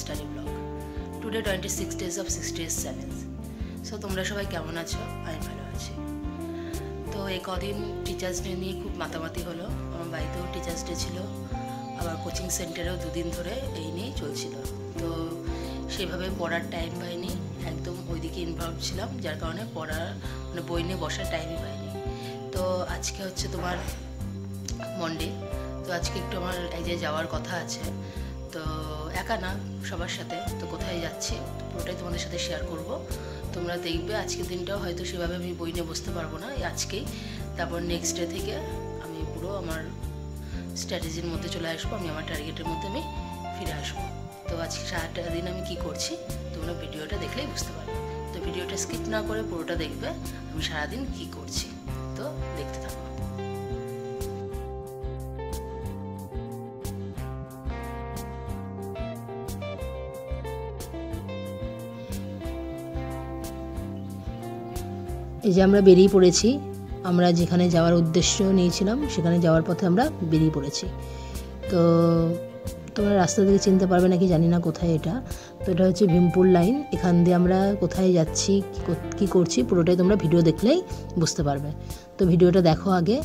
Study blog. Today 26 days of 60th 7th। So তোমরা সবাই কেমন আছো? আমি ভালো আছি। তো এই কদিন টিচার্স ডে নিয়ে খুব মাতামাতি হলো। আমার বাড়িতেও টিচার্স ডে ছিল, আবার কোচিং সেন্টারেও 2 দিন ধরে এই নিয়েই চলছিল। তো সেভাবে পড়ার টাইম পাইনি, একদম ওইদিকে ইনভলভ ছিলাম, যার কারণে পড়ার বই নিয়ে বসার টাইমই পাইনি। তো আজকে হচ্ছে তোমার মন্ডে, তো আজকে একটু আমার এই যে যাওয়ার কথা আছে। তো একা না, সবার সাথে। তো কোথায় যাচ্ছি পুরোটাই তোমাদের সাথে শেয়ার করব। তোমরা দেখবে আজকের দিনটাও হয়তো সেভাবে আমি বই নিয়ে বসতে পারবো না, আজকেই। তারপর নেক্সট ডে থেকে আমি পুরো আমার স্ট্র্যাটেজির মধ্যে চলে আসবো, আমি আমার টার্গেটের মধ্যে আমি ফিরে আসবো। তো আজকে সারাটা দিন আমি কি করছি তোমরা ভিডিওটা দেখলেই বুঝতে পারবে। তো ভিডিওটা স্কিপ না করে পুরোটা দেখবে আমি সারাদিন কি করছি। তো দেখতে থাকো। এই যে আমরা বেরিয়ে পড়েছি, আমরা যেখানে যাওয়ার উদ্দেশ্য নিয়েছিলাম সেখানে যাওয়ার পথে আমরা বেরিয়ে পড়েছি। তো তোমরা রাস্তা থেকে চিনতে পারবে নাকি জানি না কোথায় এটা। তো এটা হচ্ছে ভীমপুর লাইন। এখান দিয়ে আমরা কোথায় যাচ্ছি, কী করছি পুরোটাই তোমরা ভিডিও দেখলেই বুঝতে পারবে। তো ভিডিওটা দেখো আগে।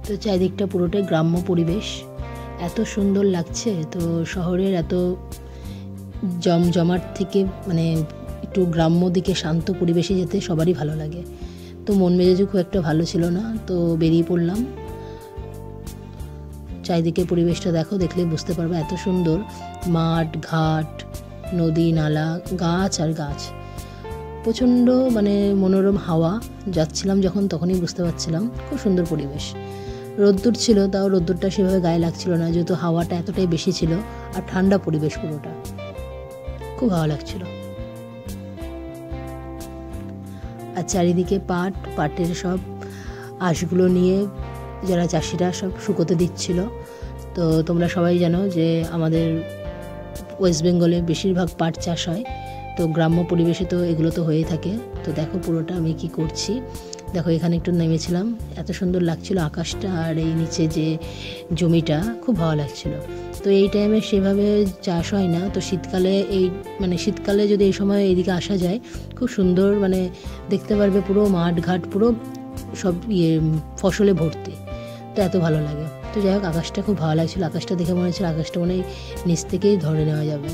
তো চারিদিকটা পুরোটাই গ্রাম্য পরিবেশ, এত সুন্দর লাগছে। তো শহরের এত জমজমাট থেকে একটু গ্রাম্য দিকে শান্ত পরিবেশে যেতে সবারই ভালো লাগে। তো মন মেজাজও খুব একটা ভালো ছিল না, তো বেরিয়ে পড়লাম। চারিদিকে পরিবেশটা দেখো, দেখলেই বুঝতে পারবে এত সুন্দর। মাঠ, ঘাট, নদী, নালা, গাছ আর গাছ, প্রচণ্ড মনোরম হাওয়া। যাচ্ছিলাম যখন তখনই বুঝতে পারছিলাম খুব সুন্দর পরিবেশ। রোদ্দুর ছিল, তাও রোদ্দুরটা সেভাবে গায়ে লাগছিল না, যেহেতু হাওয়াটা এতটাই বেশি ছিল আর ঠান্ডা পরিবেশ, পুরোটা খুব ভালো লাগছিল। আর চারিদিকে পাটের সব আঁশগুলো নিয়ে যারা চাষিরা সব শুকোতে দিচ্ছিল। তো তোমরা সবাই জানো যে আমাদের ওয়েস্ট বেঙ্গলে বেশিরভাগ পাট চাষ হয়, তো গ্রাম্য পরিবেশে তো এগুলো তো হয়েই থাকে। তো দেখো পুরোটা আমি কি করছি। দেখো এখানে একটু নেমেছিলাম, এত সুন্দর লাগছিল আকাশটা আর এই নিচে যে জমিটা, খুব ভালো লাগছিল। তো এই টাইমে সেভাবে চাষ হয় না, তো শীতকালে শীতকালে যদি এই সময় এইদিকে আসা যায় খুব সুন্দর দেখতে পারবে পুরো মাঠ ঘাট পুরো সব ফসলে ভর্তি। তো এত ভালো লাগে। তো যাই হোক, আকাশটা খুব ভালো লাগছিল। আকাশটা দেখে মনে হচ্ছিল আকাশটা নিচ থেকেই ধরে নেওয়া যাবে।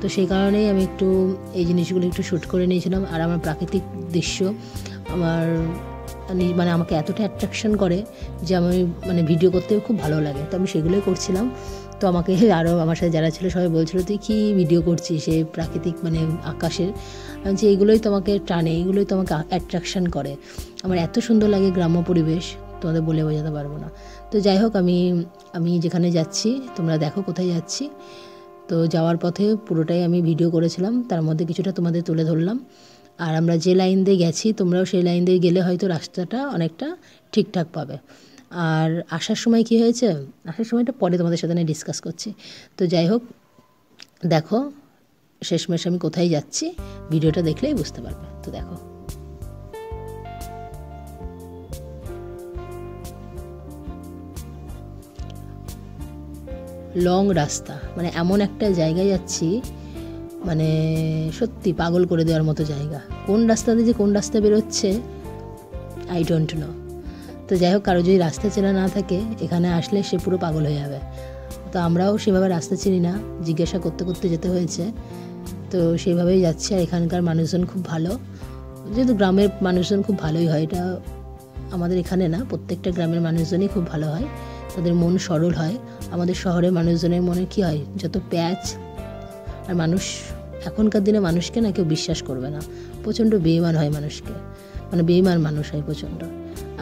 তো সেই কারণেই আমি একটু এই জিনিসগুলো একটু শ্যুট করে নিয়েছিলাম। আর আমার প্রাকৃতিক দৃশ্য আমাকে এতটা অ্যাট্রাকশন করে যে আমি ভিডিও করতেও খুব ভালো লাগে, তো আমি সেগুলোই করছিলাম। তো আমাকে আরও আমার সাথে যারা ছিল সবাই বলছিল তুই কী ভিডিও করছিস এই প্রাকৃতিক আকাশের। আমি যে এইগুলোই তোমাকে টানে, এইগুলোই তোমাকে অ্যাট্রাকশন করে। আমার এত সুন্দর লাগে গ্রাম্য পরিবেশ, তোমাদের বলে বোঝাতে পারবো না। তো যাই হোক, আমি যেখানে যাচ্ছি তোমরা দেখো কোথায় যাচ্ছি। তো যাওয়ার পথে পুরোটাই আমি ভিডিও করেছিলাম, তার মধ্যে কিছুটা তোমাদের তুলে ধরলাম। আর আমরা যে লাইন দিয়ে গেছি তোমরাও সেই লাইন দিয়ে গেলে হয়তো রাস্তাটা অনেকটা ঠিকঠাক পাবে। আর আসার সময় কি হয়েছে, আসার সময়টা পরে তোমাদের সাথে নিয়ে ডিসকাস করছি। তো যাই হোক, দেখো শেষমেশ আমি কোথায় যাচ্ছি, ভিডিওটা দেখলেই বুঝতে পারবে। তো দেখো, লং রাস্তা, মানে এমন একটা জায়গায় যাচ্ছি মানে সত্যি পাগল করে দেওয়ার মতো জায়গা। কোন রাস্তা দিয়ে যে কোন রাস্তা বেরোচ্ছে আই ডোন্ট নো। তো যাই হোক, কারো যদি রাস্তা চেনা না থাকে এখানে আসলে সে পুরো পাগল হয়ে যাবে। তো আমরাও সেভাবে রাস্তা চিনি না, জিজ্ঞাসা করতে করতে যেতে হয়েছে। তো সেইভাবেই যাচ্ছি। আর এখানকার মানুষজন খুব ভালো, যেহেতু গ্রামের মানুষজন খুব ভালোই হয়, এটা আমাদের এখানে না, প্রত্যেকটা গ্রামের মানুষজনই খুব ভালো হয়, তাদের মন সরল হয়। আমাদের শহরের মানুষজনের মনে কি হয়, যত প্যাচ। আর মানুষ এখনকার দিনে মানুষকে না কেউ বিশ্বাস করবে না, প্রচণ্ড বেঈমান হয় মানুষকে, মানে বেঈমান মানুষ হয় প্রচণ্ড।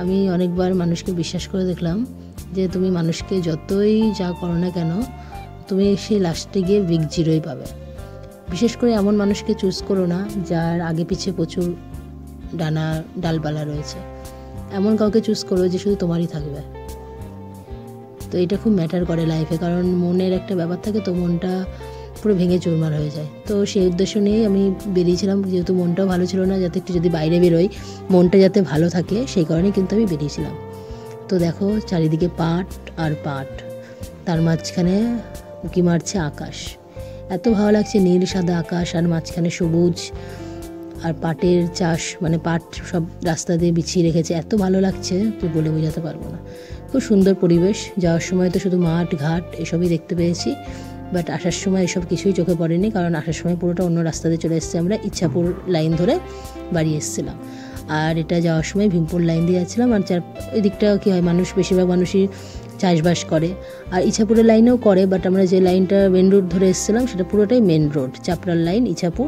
আমি অনেকবার মানুষকে বিশ্বাস করে দেখলাম যে তুমি মানুষকে যতই যা করো না কেন, তুমি সেই লাস্টে গিয়ে বিগ জিরোই পাবে। বিশেষ করে এমন মানুষকে চুজ করো না যার আগে পিছে প্রচুর ডালপালা রয়েছে। এমন কাউকে চুজ করো যে শুধু তোমারই থাকবে। তো এটা খুব ম্যাটার করে লাইফে, কারণ মনের একটা ব্যাপার থাকে, তো মনটা পুরো ভেঙে চুরমার হয়ে যায়। তো সেই উদ্দেশ্য নিয়েই আমি বেরিয়েছিলাম, যেহেতু মনটাও ভালো ছিল না, যাতে একটু যদি বাইরে বেরোই মনটা যাতে ভালো থাকে, সেই কারণেই কিন্তু আমি বেরিয়েছিলাম। তো দেখো চারিদিকে পাট আর পাট, তার মাঝখানে উঁকি মারছে আকাশ। এত ভালো লাগছে, নীল সাদা আকাশ আর মাঝখানে সবুজ, আর পাটের চাষ, মানে পাট সব রাস্তা দিয়ে বিছিয়ে রেখেছে, এত ভালো লাগছে তুই বলে বোঝাতে পারবো না। খুব সুন্দর পরিবেশ। যাওয়ার সময় তো শুধু মাঠ ঘাট এসবই দেখতে পেয়েছি, বাট আসার সময় এসব কিছুই চোখে পড়েনি, কারণ আসার সময় পুরোটা অন্য রাস্তা দিয়ে চলে এসেছি। আমরা ইচ্ছাপুর লাইন ধরে বাড়ি এসেছিলাম, আর এটা যাওয়ার সময় ভীমপুর লাইন দিয়ে যাচ্ছিলাম। আর এদিকটা কী হয়, মানুষ বেশিরভাগ মানুষই চাষবাস করে, আর ইছাপুরের লাইনেও করে, বাট আমরা যে লাইনটা মেন রোড ধরে এসেছিলাম সেটা পুরোটাই মেন রোড, চাপড়ার লাইন, ইছাপুর।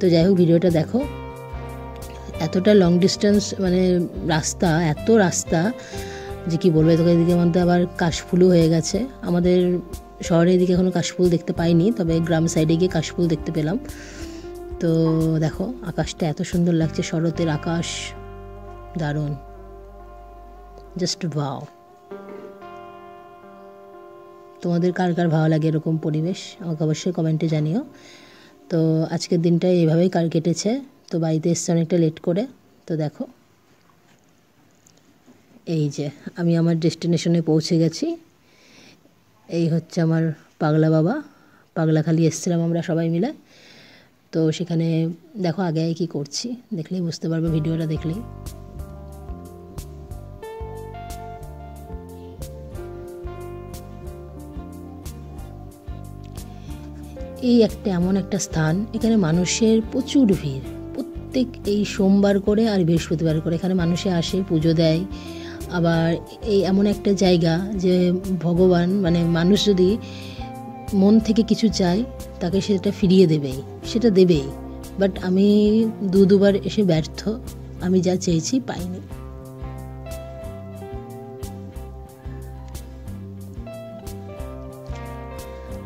তো যাই হোক, ভিডিওটা দেখো। এতটা লং ডিস্টেন্স, মানে রাস্তা, এত রাস্তা যে কি বলবো তোকে। এদিকে মধ্যে আবার কাশফুলও হয়ে গেছে। আমাদের শহরের দিকে এখনও কাশফুল দেখতে পাইনি, তবে গ্রাম সাইডে গিয়ে কাশফুল দেখতে পেলাম। তো দেখো আকাশটা এত সুন্দর লাগছে, শরতের আকাশ, দারুণ, জাস্ট ওয়াও। তোমাদের কার কার ভালো লাগে এরকম পরিবেশ, আমাকে অবশ্যই কমেন্টে জানিও। তো আজকের দিনটা এইভাবেই কেটেছে। তো বাড়িতে এসছে অনেকটা লেট করে। তো দেখো, এই যে আমি আমার ডেস্টিনেশনে পৌঁছে গেছি। এই হচ্ছে আমার পাগলা বাবা, পাগলাখালি এসেছিলাম আমরা সবাই মিলে। তো সেখানে দেখো আগে কি করছি, দেখলেই বুঝতে পারবে ভিডিওটা দেখলেই। এই একটা এমন একটা স্থান, এখানে মানুষের প্রচুর ভিড়, প্রত্যেক এই সোমবার করে আর বৃহস্পতিবার করে এখানে মানুষে আসে, পুজো দেয়। আবার এই এমন একটা জায়গা যে ভগবান, মানে মানুষ যদি মন থেকে কিছু চায় তাকে সেটা ফিরিয়ে দেবেই, সেটা দেবেই। বাট আমি দুবার এসে ব্যর্থ, আমি যা চেয়েছি পাইনি।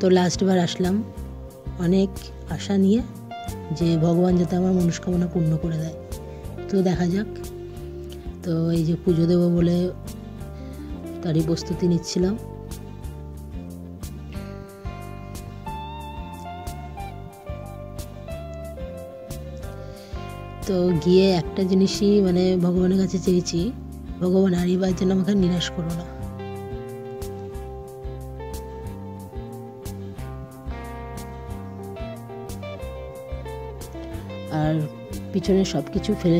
তো লাস্টবার আসলাম অনেক আশা নিয়ে যে ভগবান যাতে আমার মনস্কামনা পূর্ণ করে দেয়। তো দেখা যাক। তো এই যে পুজো দেবো বলে তারই প্রস্তুতি নিচ্ছিলাম। তো গিয়ে একটা জিনিসই মানে ভগবানের কাছে চেয়েছি, ভগবান আর এবার যেন আমাকে নিরাশ করো না। আর পিছনে সব কিছু ফেলে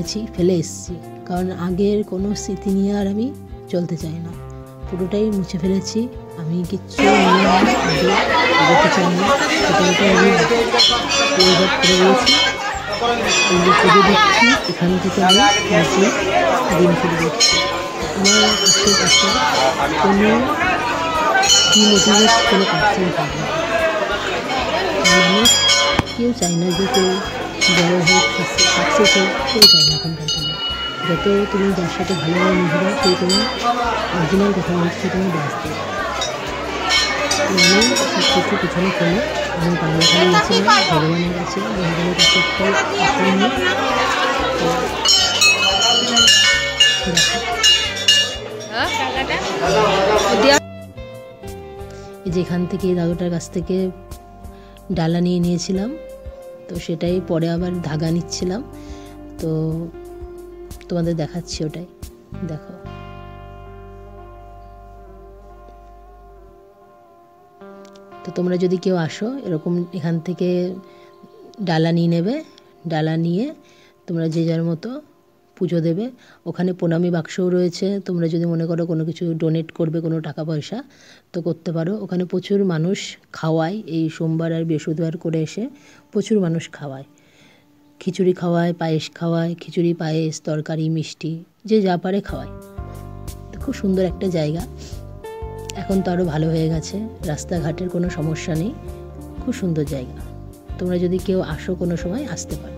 এসেছি, কারণ আগের কোনো স্মৃতি নিয়ে আর আমি চলতে চাই না, পুরোটাই মুছে ফেলেছি। আমি কিচ্ছু চাই না, পুজো দিচ্ছি, এখান থেকে আমি দিন শুরু করছি। আমার আশেপাশে কোনো ডিমোটিভেট কোনো পার্সন থাকবে না। মানুষ কেউ চায় না যে কেউ বড় হোক, সাকসেস হোক, কেউ চায় না এখনকার দিনে। যত তুমি যার সাথে ভালোভাবে মিশবে, সেই তোমার অরিজিনাল কথা বলছে, তুমি বাঁচতে। সব কিছু পিছনে ফেলে আমি পাগলাখালি গেছিলাম ভগবানের কাছে, ভগবানের কাছে যেখান থেকে দাদুটার কাছ থেকে ডালা নিয়ে নিয়েছিলাম, তো সেটাই পরে আবার ধাগা নিচ্ছিলাম, তো তোমাদের দেখাচ্ছি ওটাই দেখো। তো তোমরা যদি কেউ আসো এরকম এখান থেকে ডালা নিয়ে নেবে, ডালা নিয়ে তোমরা যে যার মতো পুজো দেবে। ওখানে প্রণামী বাক্সও রয়েছে, তোমরা যদি মনে করো কোনো কিছু ডোনেট করবে, কোনো টাকা পয়সা, তো করতে পারো। ওখানে প্রচুর মানুষ খাওয়ায়, এই সোমবার আর বৃহস্পতিবার করে এসে প্রচুর মানুষ খাওয়ায়, খিচুড়ি খাওয়ায়, পায়েস খাওয়ায়, খিচুড়ি পায়েস তরকারি মিষ্টি যে যা পারে খাওয়ায়। খুব সুন্দর একটা জায়গা, এখন তো আরও ভালো হয়ে গেছে, রাস্তাঘাটের কোনো সমস্যা নেই, খুব সুন্দর জায়গা। তোমরা যদি কেউ আসো কোনো সময় আসতে পারো।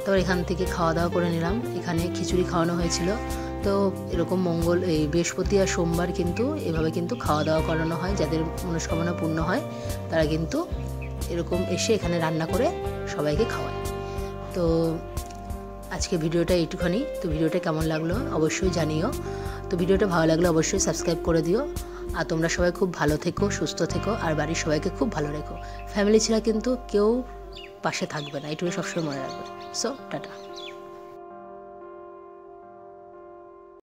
তারপর এখান থেকে খাওয়া দাওয়া করে নিলাম। এখানে খিচুড়ি খাওয়ানো হয়েছিল। তো এরকম এই বৃহস্পতি আর সোমবার কিন্তু এভাবে কিন্তু খাওয়া দাওয়া করানো হয়, যাদের মনস্কামনা পূর্ণ হয় তারা কিন্তু এরকম এসে এখানে রান্না করে সবাইকে খাওয়ায়। তো আজকে ভিডিওটা এইটুখানি। তো ভিডিওটা কেমন লাগলো অবশ্যই জানিও। তো ভিডিওটা ভালো লাগলে অবশ্যই সাবস্ক্রাইব করে দিও। আর তোমরা সবাই খুব ভালো থেকো, সুস্থ থেকো, আর বাড়ির সবাইকে খুব ভালো রেখো। ফ্যামিলি ছাড়া কিন্তু কেউ পাশে থাকবে না, এটুকু সবসময় মনে রাখবে। So tata.